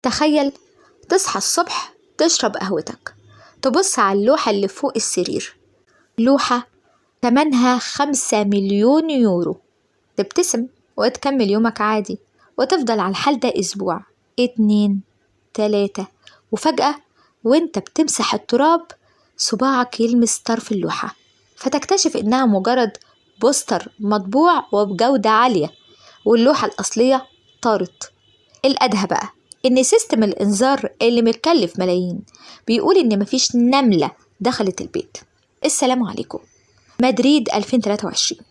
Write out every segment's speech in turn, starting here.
تخيل تصحى الصبح تشرب قهوتك، تبص على اللوحة اللي فوق السرير، لوحة تمنها 5 مليون يورو، تبتسم وتكمل يومك عادي وتفضل على الحال ده أسبوع 2 3، وفجأة وانت بتمسح التراب صباعك يلمس طرف اللوحة فتكتشف إنها مجرد بوستر مطبوع وبجودة عالية، واللوحة الأصلية طارت. الأدهى بقى إن سيستم الإنذار اللي متكلف ملايين بيقول إن مفيش نملة دخلت البيت. السلام عليكم. مدريد 2023،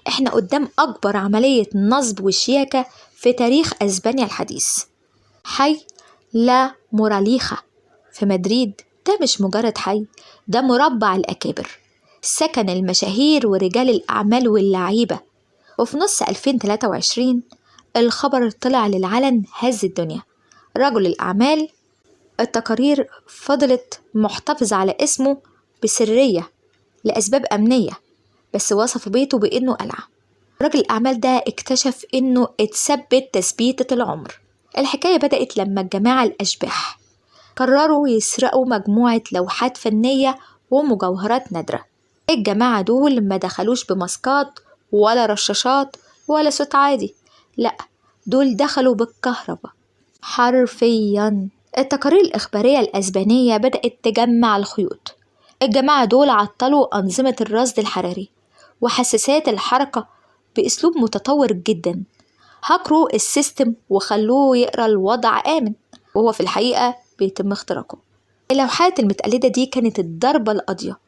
إحنا قدام أكبر عملية نصب وشياكة في تاريخ أسبانيا الحديث. حي لا موراليخا في مدريد ده مش مجرد حي، ده مربع الأكابر، سكن المشاهير ورجال الأعمال واللعيبة. وفي نص 2023 الخبر طلع للعلن هز الدنيا. رجل الأعمال، التقارير فضلت محتفظة على اسمه بسرية لأسباب أمنية، بس وصف بيته بأنه قلعة. رجل الأعمال ده اكتشف أنه اتثبت تثبيتة العمر. الحكاية بدأت لما الجماعة الأشباح قرروا يسرقوا مجموعة لوحات فنية ومجوهرات نادرة. الجماعة دول ما دخلوش بماسكات ولا رشاشات ولا صوت عادي، لأ، دول دخلوا بالكهرباء حرفيا. التقارير الإخبارية الأسبانية بدأت تجمع الخيوط. الجماعة دول عطلوا أنظمة الرصد الحراري وحساسات الحركة بأسلوب متطور جدا. هكروا السيستم وخلوه يقرأ الوضع آمن وهو في الحقيقة بيتم اختراقه. اللوحات المتقلدة دي كانت الضربة القاضية.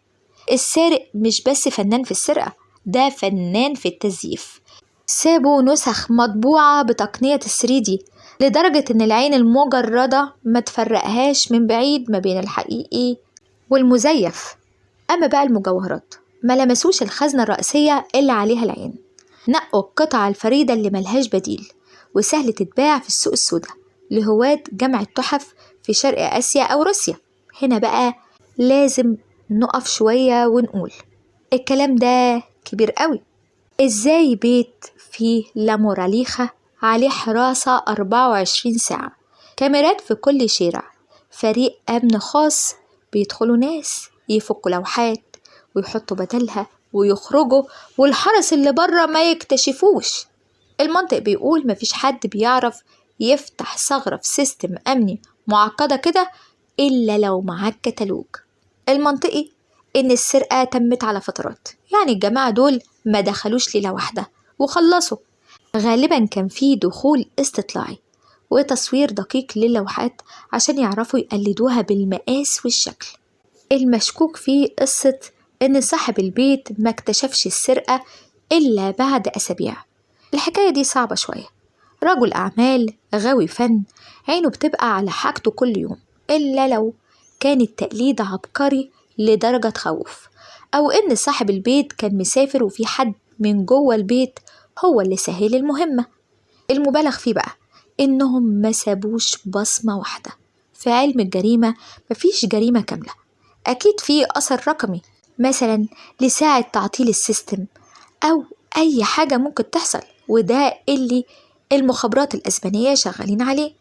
السارق مش بس فنان في السرقة، ده فنان في التزييف. سابوا نسخ مطبوعة بتقنية 3D لدرجة إن العين المجردة ما تفرقهاش من بعيد ما بين الحقيقي والمزيف. أما بقى المجوهرات ما لمسوش الخزنة الرئيسية اللي عليها العين، نقوا القطعة الفريدة اللي ملهاش بديل وسهل تتباع في السوق السوداء لهواة جمع التحف في شرق آسيا أو روسيا. هنا بقى لازم نقف شوية ونقول الكلام ده كبير قوي. إزاي بيت في لاموراليخا عليه حراسة 24 ساعة، كاميرات في كل شارع، فريق أمن خاص، بيدخلوا ناس يفكوا لوحات ويحطوا بدلها ويخرجوا والحرس اللي بره ما يكتشفوش؟ المنطق بيقول مفيش حد بيعرف يفتح ثغرة في سيستم أمني معقدة كده إلا لو معاك كتالوج. المنطقي إن السرقة تمت على فترات، يعني الجماعة دول ما دخلوش ليلة واحدة وخلصوا. غالبا كان في دخول استطلاعي وتصوير دقيق للوحات عشان يعرفوا يقلدوها بالمقاس والشكل. المشكوك فيه قصة إن صاحب البيت ما اكتشفش السرقة إلا بعد أسابيع. الحكاية دي صعبة شوية. رجل أعمال غاوي فن عينه بتبقى على حاجته كل يوم، إلا لو كان التقليد عبقري لدرجة تخوف، أو إن صاحب البيت كان مسافر وفي حد من جوه البيت هو اللي سهل المهمة. المبالغ فيه بقى إنهم ما سابوش بصمة واحدة. في علم الجريمة مفيش جريمة كاملة، أكيد في أثر رقمي مثلا لساعة تعطيل السيستم أو أي حاجة ممكن تحصل، وده اللي المخابرات الأسبانية شغالين عليه.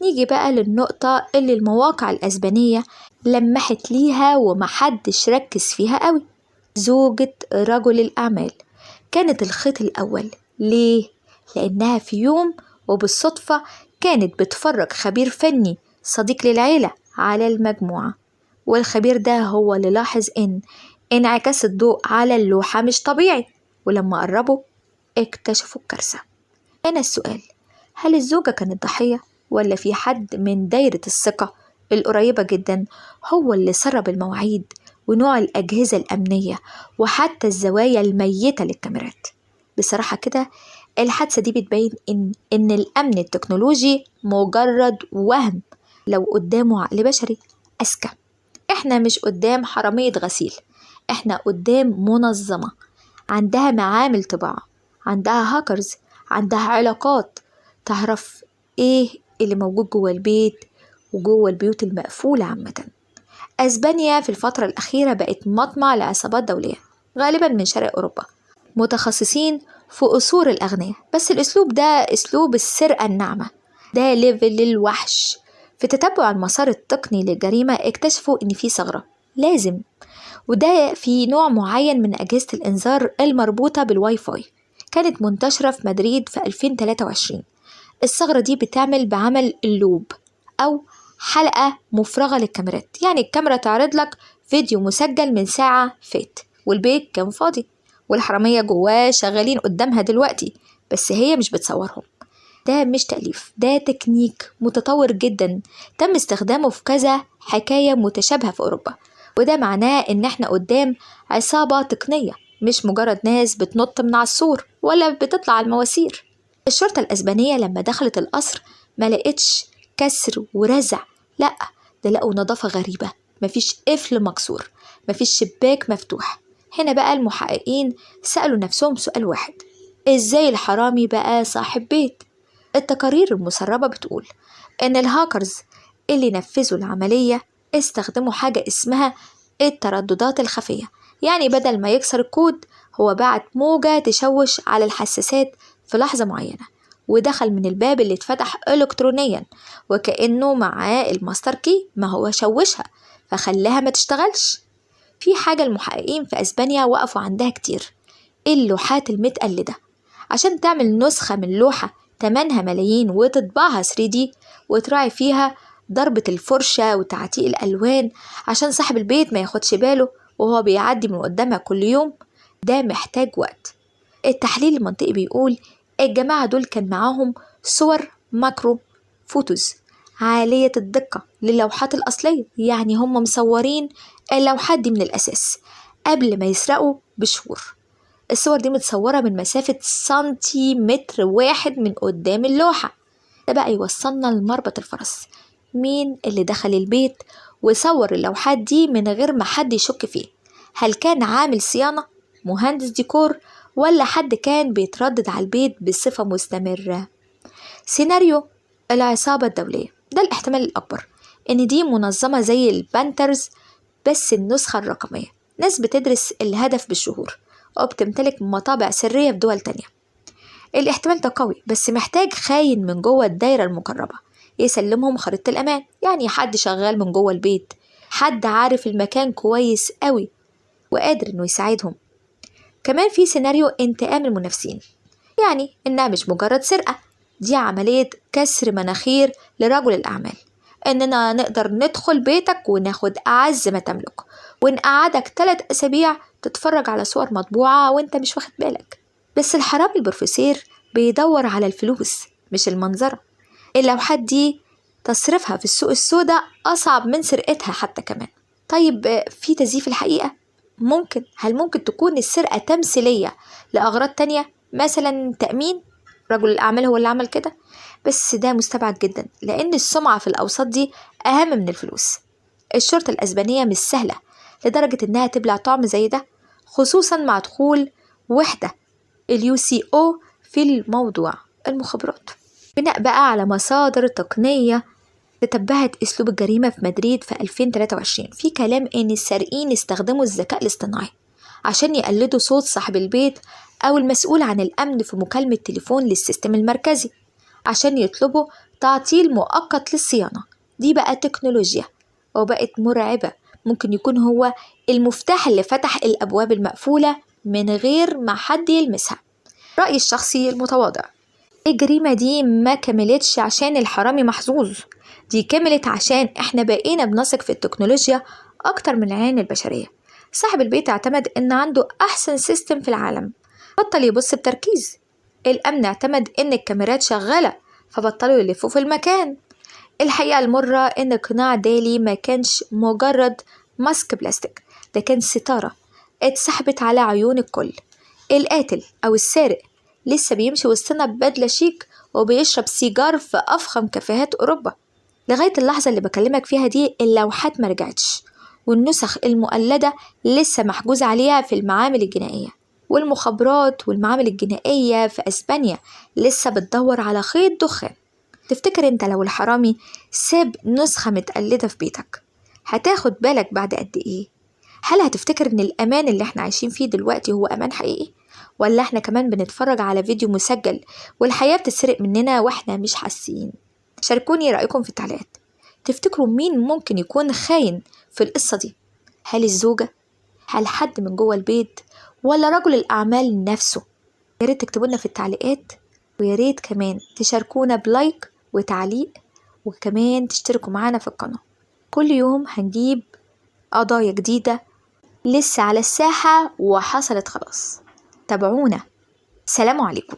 نيجي بقى للنقطة اللي المواقع الأسبانية لمحت ليها ومحدش ركز فيها قوي. زوجة رجل الأعمال كانت الخيط الأول. ليه؟ لأنها في يوم وبالصدفة كانت بتفرج خبير فني صديق للعيلة على المجموعة، والخبير ده هو اللي لاحظ إن انعكاس الضوء على اللوحة مش طبيعي، ولما قربوا اكتشفوا الكارثة. هنا السؤال، هل الزوجة كانت ضحية ولا في حد من دايرة الثقة القريبة جدا هو اللي سرب المواعيد ونوع الأجهزة الأمنية وحتى الزوايا الميتة للكاميرات؟ بصراحة كده الحادثة دي بتبين إن الأمن التكنولوجي مجرد وهم لو قدامه عقل بشري أذكى. إحنا مش قدام حرامية غسيل، إحنا قدام منظمة عندها معامل طباعة، عندها هاكرز، عندها علاقات تعرف إيه اللي موجود جوه البيت وجوه البيوت المقفولة عامة. أسبانيا في الفترة الأخيرة بقت مطمع لعصابات دولية غالبا من شرق أوروبا متخصصين في أصول الأغنياء، بس الأسلوب ده أسلوب السرقة الناعمة، ده ليفل الوحش. في تتبع المسار التقني للجريمة اكتشفوا إن في ثغرة لازم، وده في نوع معين من أجهزة الإنذار المربوطة بالواي فاي، كانت منتشرة في مدريد في 2023. الثغرة دي بتعمل بعمل اللوب أو حلقة مفرغة للكاميرات، يعني الكاميرا تعرض لك فيديو مسجل من ساعة فات والبيت كان فاضي والحرامية جواه شغالين قدامها دلوقتي، بس هي مش بتصورهم. ده مش تأليف، ده تكنيك متطور جدا تم استخدامه في كذا حكاية متشابهة في أوروبا، وده معناه إن احنا قدام عصابة تقنية مش مجرد ناس بتنط من على السور ولا بتطلع على المواسير. الشرطة الأسبانية لما دخلت القصر ما لقيتش كسر ورزع، لأ، ده لقوا نظافة غريبة، مفيش قفل مكسور، مفيش شباك مفتوح. هنا بقى المحققين سألوا نفسهم سؤال واحد: إزاي الحرامي بقى صاحب بيت؟ التقارير المسربة بتقول إن الهاكرز اللي نفذوا العملية استخدموا حاجة اسمها الترددات الخفية، يعني بدل ما يكسر الكود هو بعت موجة تشوش على الحساسات في لحظة معينة، ودخل من الباب اللي اتفتح إلكترونيا وكأنه معاه الماستر كي، ما هو شوشها فخلاها ما تشتغلش. في حاجة المحققين في أسبانيا وقفوا عندها كتير: اللوحات المتقلدة. عشان تعمل نسخة من لوحة تمنها ملايين وتطبعها 3D وتراعي فيها ضربة الفرشة وتعتيق الألوان عشان صاحب البيت ما ياخدش باله وهو بيعدي من قدامها كل يوم، ده محتاج وقت. التحليل المنطقي بيقول الجماعة دول كان معاهم صور ماكرو فوتوز عالية الدقة للوحات الأصلية، يعني هم مصورين اللوحات دي من الأساس قبل ما يسرقوا بشهور. الصور دي متصورة من مسافة سنتيمتر واحد من قدام اللوحة. ده بقى يوصلنا لمربط الفرس: مين اللي دخل البيت وصور اللوحات دي من غير ما حد يشك فيه؟ هل كان عامل صيانة، مهندس ديكور، ولا حد كان بيتردد على البيت بصفة مستمرة؟ سيناريو العصابة الدولية ده الاحتمال الأكبر، إن دي منظمة زي البانترز بس النسخة الرقمية، ناس بتدرس الهدف بالشهور وبتمتلك مطابع سرية في دول تانية. الاحتمال ده قوي، بس محتاج خاين من جوه الدايرة المقربة يسلمهم خريطة الأمان، يعني حد شغال من جوه البيت، حد عارف المكان كويس قوي وقادر إنه يساعدهم. كمان في سيناريو انتقام المنافسين، يعني إنها مش مجرد سرقة، دي عملية كسر مناخير لرجل الأعمال، إننا نقدر ندخل بيتك وناخد أعز ما تملك ونقعدك 3 أسابيع تتفرج على صور مطبوعة وإنت مش واخد بالك. بس الحرامي البروفيسير بيدور على الفلوس مش المنظرة. اللوحات دي تصريفها في السوق السوداء أصعب من سرقتها حتى كمان. طيب في تزييف الحقيقة؟ ممكن. هل ممكن تكون السرقة تمثيلية لأغراض تانية، مثلا تأمين؟ رجل الأعمال هو اللي عمل كده، بس ده مستبعد جدا لأن السمعة في الأوساط دي أهم من الفلوس. الشرطة الأسبانية مش سهلة لدرجة إنها تبلع طعم زي ده، خصوصا مع دخول وحدة الUCO في الموضوع، المخابرات. بناء بقى على مصادر تقنية تتبعت أسلوب الجريمة في مدريد في 2023، في كلام إن السارقين استخدموا الذكاء الاصطناعي عشان يقلدوا صوت صاحب البيت أو المسؤول عن الأمن في مكالمة تليفون للسيستم المركزي عشان يطلبوا تعطيل مؤقت للصيانة. دي بقى تكنولوجيا وبقت مرعبة، ممكن يكون هو المفتاح اللي فتح الأبواب المقفولة من غير ما حد يلمسها. رأيي الشخصي المتواضع: الجريمة دي ما كملتش عشان الحرامي محظوظ، دي كملت عشان احنا بقينا بنثق في التكنولوجيا أكتر من العين البشرية. صاحب البيت اعتمد إن عنده أحسن سيستم في العالم، بطل يبص بتركيز. الأمن اعتمد إن الكاميرات شغالة فبطلوا يلفوا في المكان. الحقيقة المرة إن قناع دالي ما كانش مجرد ماسك بلاستيك، ده كان ستارة اتسحبت على عيون الكل. القاتل أو السارق لسه بيمشي وسطنا ببدلة شيك وبيشرب سيجار في أفخم كافيهات أوروبا. لغاية اللحظة اللي بكلمك فيها دي اللوحات مرجعتش، والنسخ المقلدة لسه محجوز عليها في المعامل الجنائية، والمخابرات والمعامل الجنائية في أسبانيا لسه بتدور على خيط دخان. تفتكر انت لو الحرامي ساب نسخة متقلدة في بيتك هتاخد بالك بعد قد ايه؟ هل هتفتكر ان الأمان اللي احنا عايشين فيه دلوقتي هو أمان حقيقي؟ ولا احنا كمان بنتفرج على فيديو مسجل والحياة بتسرق مننا واحنا مش حاسين؟ شاركوني رأيكم في التعليقات. تفتكروا مين ممكن يكون خاين في القصة دي؟ هل الزوجة؟ هل حد من جوه البيت؟ ولا رجل الأعمال نفسه؟ يا ريت تكتبوا لنا في التعليقات، ويا ريت كمان تشاركونا بلايك وتعليق، وكمان تشتركوا معانا في القناة. كل يوم هنجيب قضايا جديدة لسه على الساحة وحصلت خلاص. تابعونا. سلام عليكم.